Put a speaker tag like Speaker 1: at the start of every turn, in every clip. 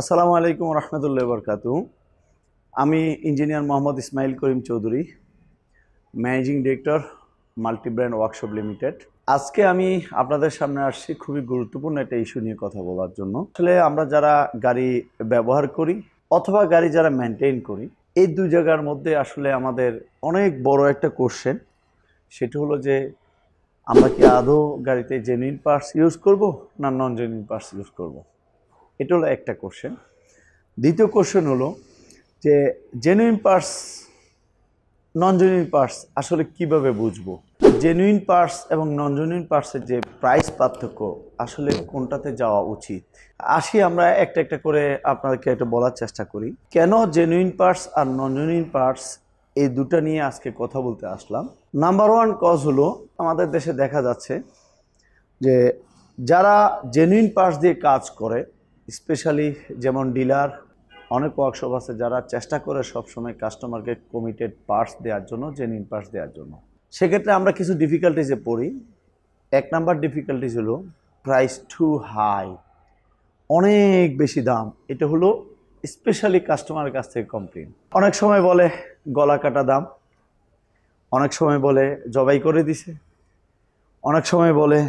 Speaker 1: আসসালামু আলাইকুম রহমতুল্লাহ বরকাতু। আমি engineer Mohammad Ismail Karim Chowdhury, managing director multi brand workshop limited. আজকে আমি আপনাদের সামনে আসছি খুবই গুরুত্বপূর্ণ একটা ইস্যু নিয়ে কথা বলার জন্য। আসলে আমরা যারা গাড়ি ব্যবহার করি অথবা গাড়ি যারা মেনটেন করি, এই দুই জায়গার মধ্যে আসলে আমাদের অনেক বড় একটা কোশ্চেন, সেটা হলো যে আমরা কি আদৌ গাড়িতে জেনুইন পার্টস ইউজ করব না নন জেনুইন পার্টস ইউজ করব। এটা হলো একটা কোশ্চেন। দ্বিতীয় কোশ্চেন হলো যে জেনুইন পার্টস নন জেনুইন পার্টস আসলে কিভাবে বুঝবো, জেনুইন পার্টস এবং নন জেনুইন পার্টসের যে প্রাইস পার্থক্য আসলে কোনটাতে যাওয়া উচিত। আসি আমরা একটা একটা করে আপনাদেরকে এটা বলার চেষ্টা করি কেন জেনুইন পার্টস আর নন জেনুইন পার্টস এই দুটা নিয়ে আজকে কথা বলতে আসলাম। নাম্বার ওয়ান কজ হলো আমাদের দেশে দেখা যাচ্ছে যে যারা জেনুইন পার্টস দিয়ে কাজ করে, স্পেশালি যেমন ডিলার, অনেক ওয়ার্কশপ আছে যারা চেষ্টা করে সবসময় কাস্টমারকে কমিটেড পার্টস দেওয়ার জন্য, জেনুইন পার্টস দেওয়ার জন্য। সেক্ষেত্রে আমরা কিছু ডিফিকাল্টিজে পড়ি। এক নাম্বার ডিফিকাল্টিজ হলো প্রাইস টু হাই, অনেক বেশি দাম। এটা হলো স্পেশালি কাস্টমারের কাছ থেকে কমপ্লেন। অনেক সময় বলে গলা কাটা দাম, অনেক সময় বলে জবাই করে দিছে, অনেক সময় বলে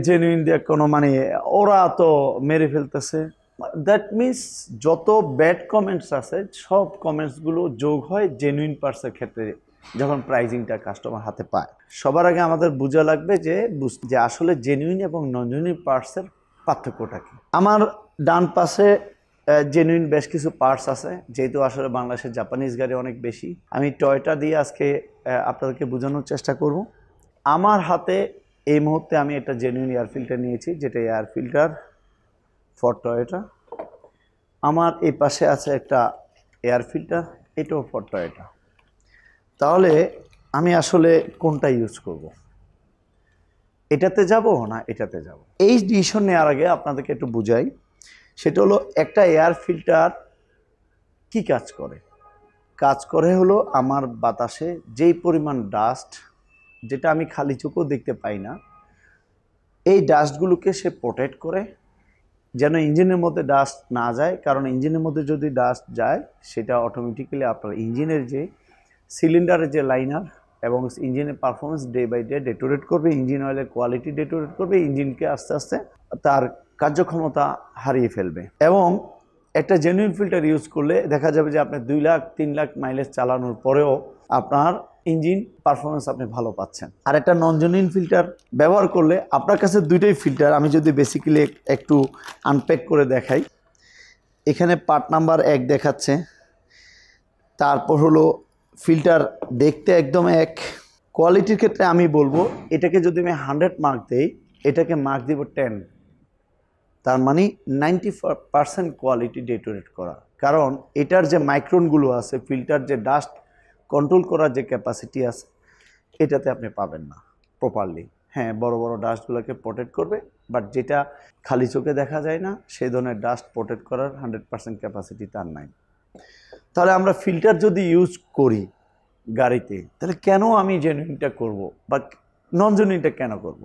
Speaker 1: জেনুইন দিয়ে কোনো ওরা তো মেরে ফেলতেছে। দ্যাট মিনস যত ব্যাড কমেন্টস আছে সব কমেন্টসগুলো যোগ হয় জেনুইন পার্টসের ক্ষেত্রে যখন প্রাইজিংটা কাস্টমার হাতে পায়। সবার আগে আমাদের বোঝা লাগবে যে আসলে জেনুইন এবং নন জেনুইন পার্টসের পার্থক্যটা কি। আমার ডান পাশে জেনুইন বেশ কিছু পার্টস আছে, যেহেতু আসলে বাংলাদেশের জাপানিজ গাড়ি অনেক বেশি। আমি টয়োটা দিয়ে আজকে আপনাদেরকে বোঝানোর চেষ্টা করব। আমার হাতে এই মুহূর্তে আমি একটা জেনুইন এয়ার ফিল্টার নিয়েছি, যেটা এয়ার ফিল্টার ফর টয়োটা। আমার এই পাশে আছে একটা এয়ার ফিল্টার, এটাও ফর টয়োটা। তাহলে আমি আসলে কোনটা ইউজ করব, এটাতে যাব না এটাতে যাব? এই ডিসিশন নেওয়ার আগে আপনাদেরকে একটু বুঝাই। সেটা হলো একটা এয়ার ফিল্টার কি কাজ করে। কাজ করে হলো আমার বাতাসে যেই পরিমাণ ডাস্ট, যেটা আমি খালি চোখেও দেখতে পাই না, এই ডাস্টগুলোকে সে প্রোটেক্ট করে যেন ইঞ্জিনের মধ্যে ডাস্ট না যায়। কারণ ইঞ্জিনের মধ্যে যদি ডাস্ট যায় সেটা অটোমেটিক্যালি আপনার ইঞ্জিনের যে সিলিন্ডারের যে লাইনার এবং ইঞ্জিনের পারফরমেন্স ডে বাই ডে ডেটোরেট করবে, ইঞ্জিন অয়েলের কোয়ালিটি ডেটোরেট করবে, ইঞ্জিনকে আস্তে আস্তে তার কার্যক্ষমতা হারিয়ে ফেলবে। এবং একটা জেনুইন ফিল্টার ইউজ করলে দেখা যাবে যে আপনি 2 লাখ 3 লাখ মাইলেজ চালানোর পরেও আপনার ইঞ্জিন পারফরমেন্স আপনি ভালো পাচ্ছেন। আর একটা নন জেনুইন ফিল্টার ব্যবহার করলে আপনার কাছে দুইটাই ফিল্টার। আমি যদি বেসিক্যালি একটু আনপ্যাক করে দেখাই, এখানে পার্ট নাম্বার 1 দেখাচ্ছে, তারপর হলো ফিল্টার দেখতে একদম এক। কোয়ালিটির ক্ষেত্রে আমি বলবো এটাকে যদি আমি 100 মার্ক দেই, এটাকে মার্ক দিব 10। তার মানে 90% কোয়ালিটি ডেটোরেট করা। কারণ এটার যে মাইক্রনগুলো আছে, ফিল্টার যে ডাস্ট কন্ট্রোল করার যে ক্যাপাসিটি আছে, এটাতে আপনি পাবেন না প্রপারলি। হ্যাঁ, বড় বড় ডাস্টগুলোকে প্রোটেক্ট করবে, বাট যেটা খালি চোখে দেখা যায় না সেই ধরনের ডাস্ট প্রোটেক্ট করার 100% ক্যাপাসিটি তার নাই। তাহলে আমরা ফিল্টার যদি ইউজ করি গাড়িতে, তাহলে কেন আমি জেনুইনটা করব বা নন জেনুইনটা কেন করব?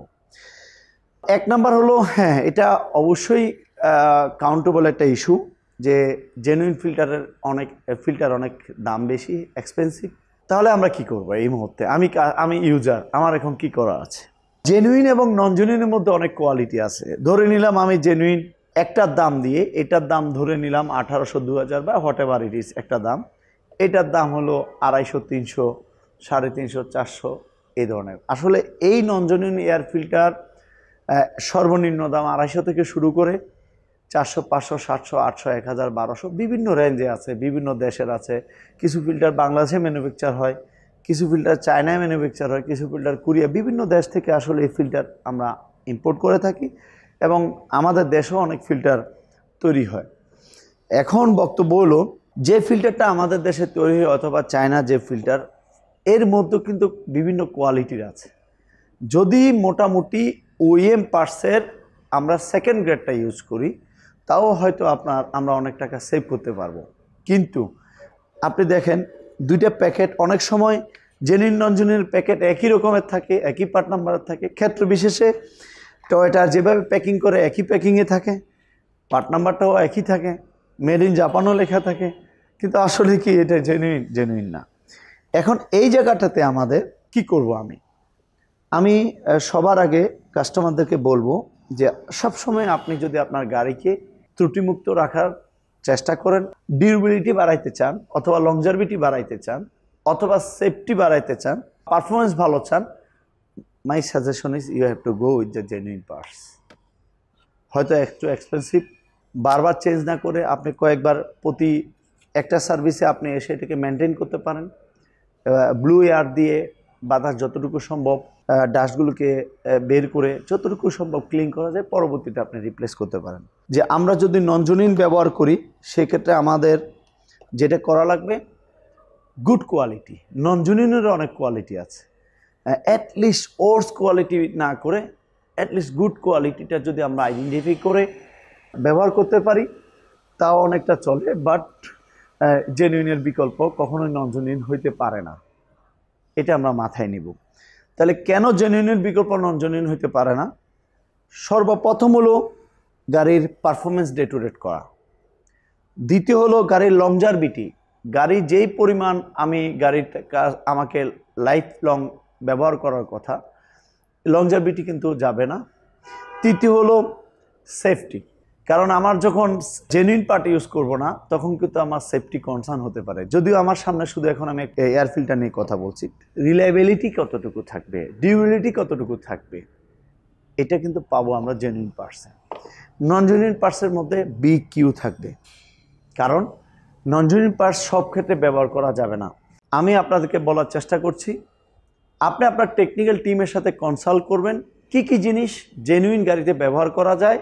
Speaker 1: এক নাম্বার হলো, হ্যাঁ, এটা অবশ্যই কাউন্টেবল একটা ইস্যু যে জেনুইন ফিল্টার অনেক দাম বেশি, এক্সপেন্সিভ। তাহলে আমরা কি করব এই মুহূর্তে? আমি ইউজার, আমার এখন কি করা আছে? জেনুইন এবং নন জেনুইনের মধ্যে অনেক কোয়ালিটি আছে। ধরে নিলাম আমি জেনুইন একটার দাম দিয়ে, এটার দাম ধরে নিলাম 1800, 2000 বা হোয়াট এভার ইট ইজ একটা দাম। এটার দাম হলো 250, 300, 350, 400 এই ধরনের। আসলে এই নন জেনুইন এয়ার ফিল্টার সর্বনিম্ন দাম 250 থেকে শুরু করে 400, 500, 700, 800, 1000, 1200 বিভিন্ন রেঞ্জে আছে, বিভিন্ন দেশের আছে। কিছু ফিল্টার বাংলাদেশে ম্যানুফ্যাকচার হয়, কিছু ফিল্টার চায়নায় ম্যানুফ্যাকচার হয়, কিছু ফিল্টার কোরিয়া, বিভিন্ন দেশ থেকে আসলে এই ফিল্টার আমরা ইম্পোর্ট করে থাকি এবং আমাদের দেশেও অনেক ফিল্টার তৈরি হয়। এখন বক্তব্য হলো যে ফিল্টারটা আমাদের দেশে তৈরি হয় অথবা চায়না যে ফিল্টার, এর মধ্যে কিন্তু বিভিন্ন কোয়ালিটির আছে। যদি মোটামুটি ওইএম পার্টসের আমরা সেকেন্ড গ্রেডটা ইউজ করি, তাও হয়তো আমরা অনেক টাকা সেভ করতে পারবো। কিন্তু আপনি দেখেন দুইটা প্যাকেট, অনেক সময় জেনুইন নন জেনুইন প্যাকেট একই রকমের থাকে, একই পার্ট নাম্বারের থাকে। ক্ষেত্র বিশেষে টয়োটা যেভাবে প্যাকিং করে একই প্যাকিংয়ে থাকে, পার্ট নাম্বারটাও একই থাকে, মেড ইন জাপানও লেখা থাকে, কিন্তু আসলে কি এটা জেনুইন না। এখন এই জায়গাটাতে আমাদের কি করব, আমি সবার আগে কাস্টমারদেরকে বলবো যে সবসময় আপনি যদি আপনার গাড়িকে ত্রুটিমুক্ত রাখার চেষ্টা করেন, ডিউরেবিলিটি বাড়াইতে চান অথবা লংজারভিটি বাড়াইতে চান অথবা সেফটি বাড়াইতে চান, পারফরমেন্স ভালো চান, my suggestion is you have to go with the genuine parts. হয়তো একটু এক্সপেন্সিভ, বারবার চেঞ্জ না করে আপনি কয়েকবার প্রতি একটা সার্ভিসে আপনি এসে এটাকে মেনটেন করতে পারেন। ব্লু এয়ার দিয়ে বাতাস যতটুকু সম্ভব ডাস্টগুলোকে বের করে যতটুকু সম্ভব ক্লিন করা যায়, পরবর্তীতে আপনি রিপ্লেস করতে পারেন। যে আমরা যদি নন জেনুইন ব্যবহার করি সেক্ষেত্রে আমাদের যেটা করা লাগবে গুড কোয়ালিটি। নন জেনুইনেরও অনেক কোয়ালিটি আছে, অ্যাটলিস্ট ওর্স কোয়ালিটি না করে অ্যাটলিস্ট গুড কোয়ালিটিটা যদি আমরা আইডেন্টিফাই করে ব্যবহার করতে পারি তাও অনেকটা চলে। বাট জেনুইনের বিকল্প কখনোই নন জেনুইন হইতে পারে না, এটা আমরা মাথায় নিব। তাহলে কেন জেনুইনের বিকল্প নন জেনুইন হইতে পারে না? সর্বপ্রথম হলো গাড়ির পারফরমেন্স ডে টু রেট করা। দ্বিতীয় হলো গাড়ির লংজারভিটি, গাড়ি যেই পরিমাণ আমাকে লাইফ লং ব্যবহার করার কথা, লংজারভিটি কিন্তু যাবে না। তৃতীয় হলো সেফটি, কারণ আমার যখন জেনুইন পার্ট ইউজ করব না তখন কিন্তু আমার সেফটি কনসার্ন হতে পারে। যদিও আমার সামনে শুধু এখন আমি এয়ার ফিল্টার নিয়ে কথা বলছি, রিলায়েবিলিটি কতটুকু থাকবে, ডিউরেবিলিটি কতটুকু থাকবে, এটা কিন্তু পাবো আমরা জেনুইন পার্টসে। নন জেনুইন পার্টসের মধ্যে BQ থাকবে, কারণ নন জেনুইন পার্টস সব ক্ষেত্রে ব্যবহার করা যাবে না। আমি আপনাদেরকে বলার চেষ্টা করছি, আপনি আপনার টেকনিক্যাল টিমের সাথে কনসাল্ট করবেন কি কি জিনিস জেনুইন গাড়িতে ব্যবহার করা যায়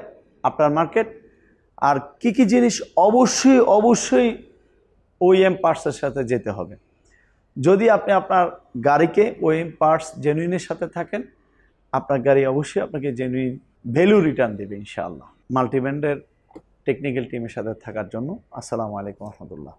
Speaker 1: আপনার মার্কেট, আর কি কি জিনিস অবশ্যই OEM পার্টসের সাথে যেতে হবে। যদি আপনি আপনার গাড়িকে OEM পার্টস জেনুইনের সাথে থাকেন, আপনার গাড়ি অবশ্যই আপনাকে জেনুইন ভ্যালু রিটার্ন দেবে ইনশাআল্লাহ। মাল্টিব্র্যান্ডের টেকনিক্যাল টিমের সাথে থাকার জন্য আসসালামু আলাইকুম রহমতুল্লাহ।